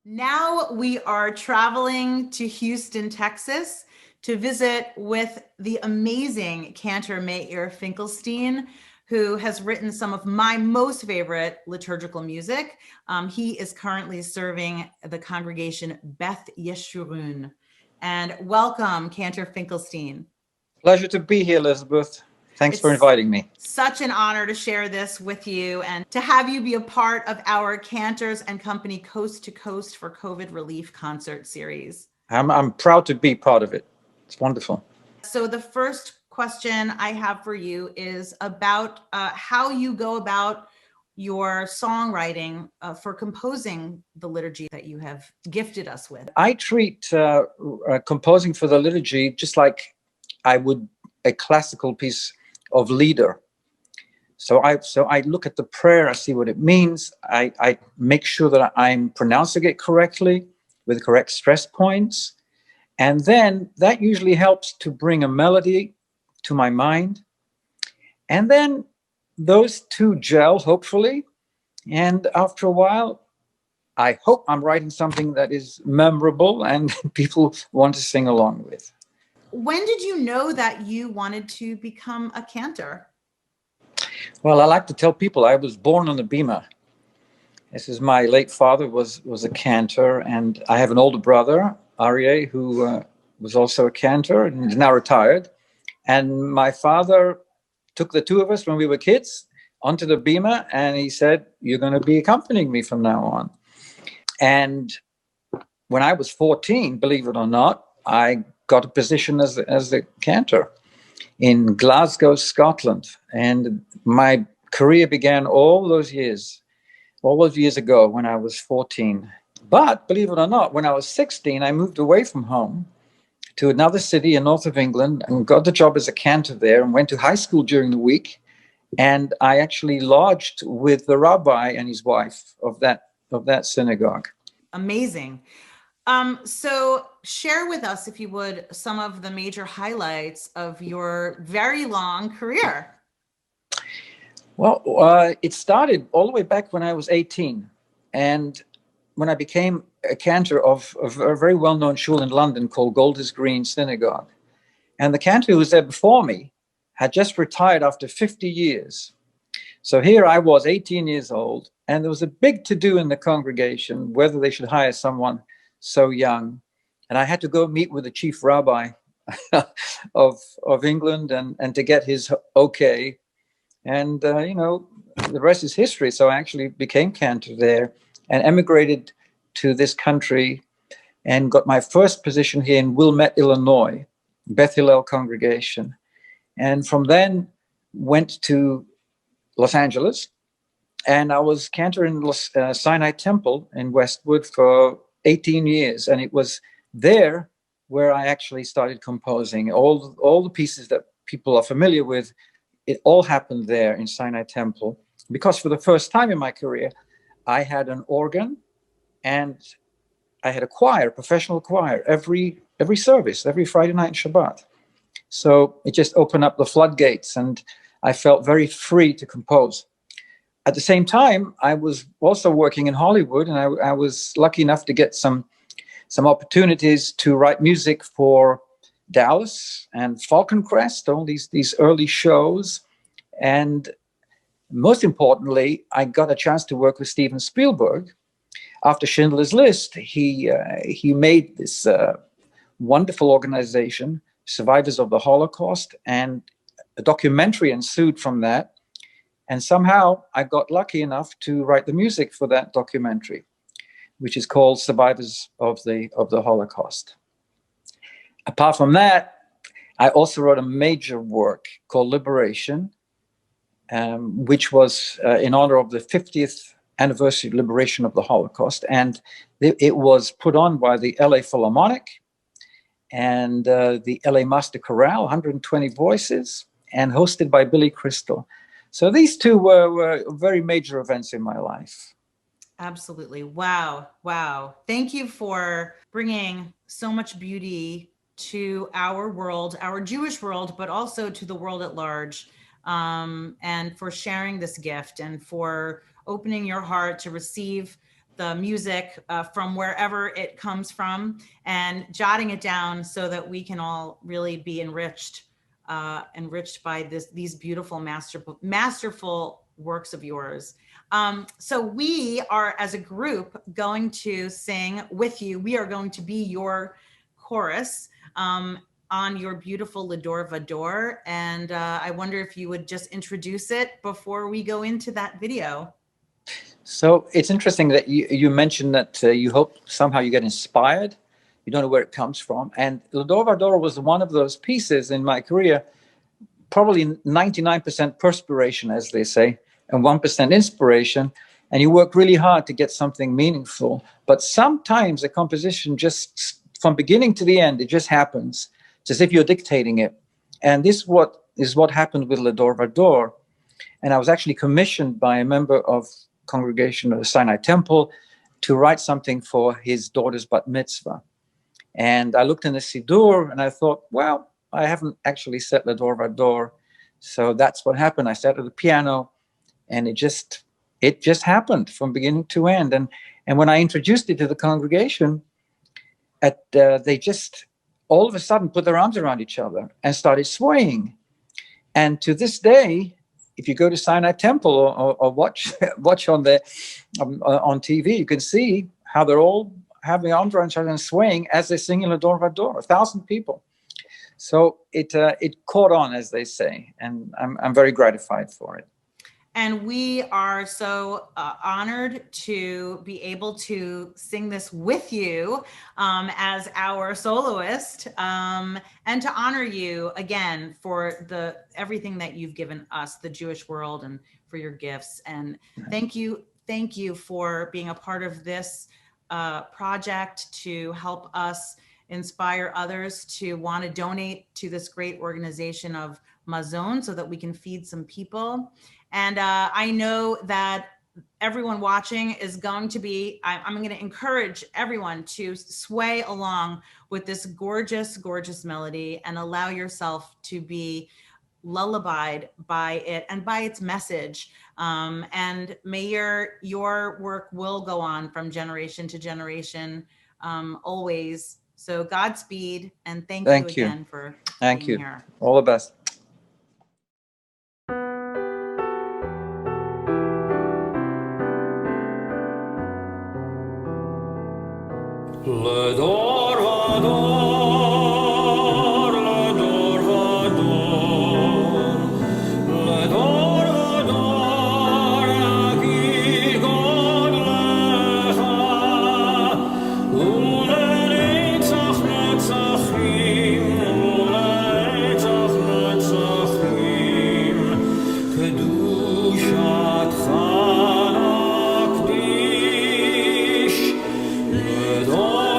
Now we are traveling to Houston, Texas to visit with the amazing cantor Meir Finkelstein, who has written some of my most favorite liturgical music. He is currently serving the congregation Beth Yeshurun. And welcome, Cantor Finkelstein. Pleasure to be here, Elizabeth. Thanks for It's inviting me. such an honor to share this with you and to have you be a part of our Cantors and Company Coast to Coast for COVID Relief concert series. I'm proud to be part of it. It's wonderful. So the first question I have for you is about how you go about your songwriting for composing the liturgy that you have gifted us with. I treat composing for the liturgy just like I would a classical piece of lieder. So I look at the prayer, I see what it means. I make sure that I'm pronouncing it correctly with correct stress points. And then that usually helps to bring a melody to my mind. And then those two gel, hopefully. And after a while, I hope I'm writing something that is memorable and people want to sing along with. When did you know that you wanted to become a cantor? Well, I like to tell people I was born on the bema. This is my late father was a cantor, and I have an older brother, Aryeh, who was also a cantor and is now retired. And my father took the two of us when we were kids onto the bema, and he said, "You're going to be accompanying me from now on." And when I was 14, believe it or not, I got a position as a cantor in Glasgow, Scotland. And my career began all those years ago when I was 14. But believe it or not, when I was 16, I moved away from home to another city in north of England and got the job as a cantor there and went to high school during the week. And I actually lodged with the rabbi and his wife of that synagogue. Amazing. So share with us, if you would, some of the major highlights of your very long career. Well, it started all the way back when I was 18. And when I became a cantor of a very well-known shul in London called Golders Green Synagogue. And the cantor who was there before me had just retired after 50 years. So here I was, 18 years old, and there was a big to-do in the congregation whether they should hire someone so young. And I had to go meet with the chief rabbi of England and to get his okay. And, the rest is history. So I actually became cantor there and emigrated to this country and got my first position here in Wilmette, Illinois, Beth Hillel congregation. And from then went to Los Angeles, and I was cantor in Sinai Temple in Westwood for 18 years. And it was there where I actually started composing. All the pieces that people are familiar with, it all happened there in Sinai Temple. Because for the first time in my career, I had an organ and I had a choir, professional choir, every service, every Friday night and Shabbat. So it just opened up the floodgates and I felt very free to compose. At the same time, I was also working in Hollywood, and I was lucky enough to get some opportunities to write music for Dallas and Falcon Crest, all these early shows. And most importantly, I got a chance to work with Steven Spielberg. After Schindler's List, he made this wonderful organization, Survivors of the Holocaust, and a documentary ensued from that. And somehow I got lucky enough to write the music for that documentary, which is called Survivors of the Holocaust. Apart from that, I also wrote a major work called Liberation, which was in honor of the 50th anniversary of liberation of the Holocaust. And it was put on by the LA Philharmonic and the LA Master Chorale, 120 voices, and hosted by Billy Crystal. So these two were very major events in my life. Absolutely. Wow. Wow. Thank you for bringing so much beauty to our world, our Jewish world, but also to the world at large, and for sharing this gift and for opening your heart to receive the music from wherever it comes from, and jotting it down so that we can all really be enriched by these beautiful, masterful works of yours. So we are, as a group, going to sing with you. We are going to be your chorus on your beautiful Lador Vador. And I wonder if you would just introduce it before we go into that video. So it's interesting that you mentioned that you hope somehow you get inspired. You don't know where it comes from. And Lador Vador was one of those pieces in my career, probably 99% perspiration, as they say, and 1% inspiration. And you work really hard to get something meaningful. But sometimes a composition just, from beginning to the end, it just happens. It's as if you're dictating it. And this is what happened with Lador Vador. And I was actually commissioned by a member of congregation of the Sinai Temple to write something for his daughter's bat mitzvah. And I looked in the Siddur and I thought, well, I haven't actually set Lador Vador. So that's what happened. I sat at the piano and it just happened from beginning to end. And when I introduced it to the congregation, they just all of a sudden put their arms around each other and started swaying. And to this day, if you go to Sinai Temple or watch on TV, you can see how they're all having arms around each other and swaying as they sing in Lador Vador. 1,000 people. So it caught on, as they say, and I'm very gratified for it. And we are so honored to be able to sing this with you as our soloist, and to honor you again for everything that you've given us, the Jewish world, and for your gifts. And thank you for being a part of this project to help us inspire others to want to donate to this great organization of Mazon so that we can feed some people. And I know that everyone watching is going to be, I'm going to encourage everyone to sway along with this gorgeous, gorgeous melody and allow yourself to be lullabied by it and by its message. And may your work will go on from generation to generation, always. So Godspeed, and thank you again for being here. All the best. Lador Vador, Lador Vador, Lador Vador, Agi God Lecha, Ulenetzach Netzachim, Ulenetzach Netzachim, Kedushatcha Nakdish, Lador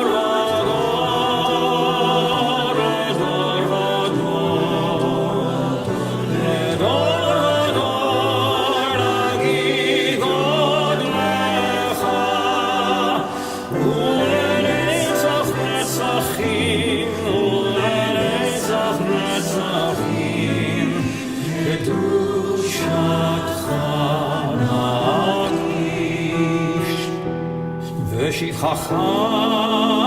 V'shivchacha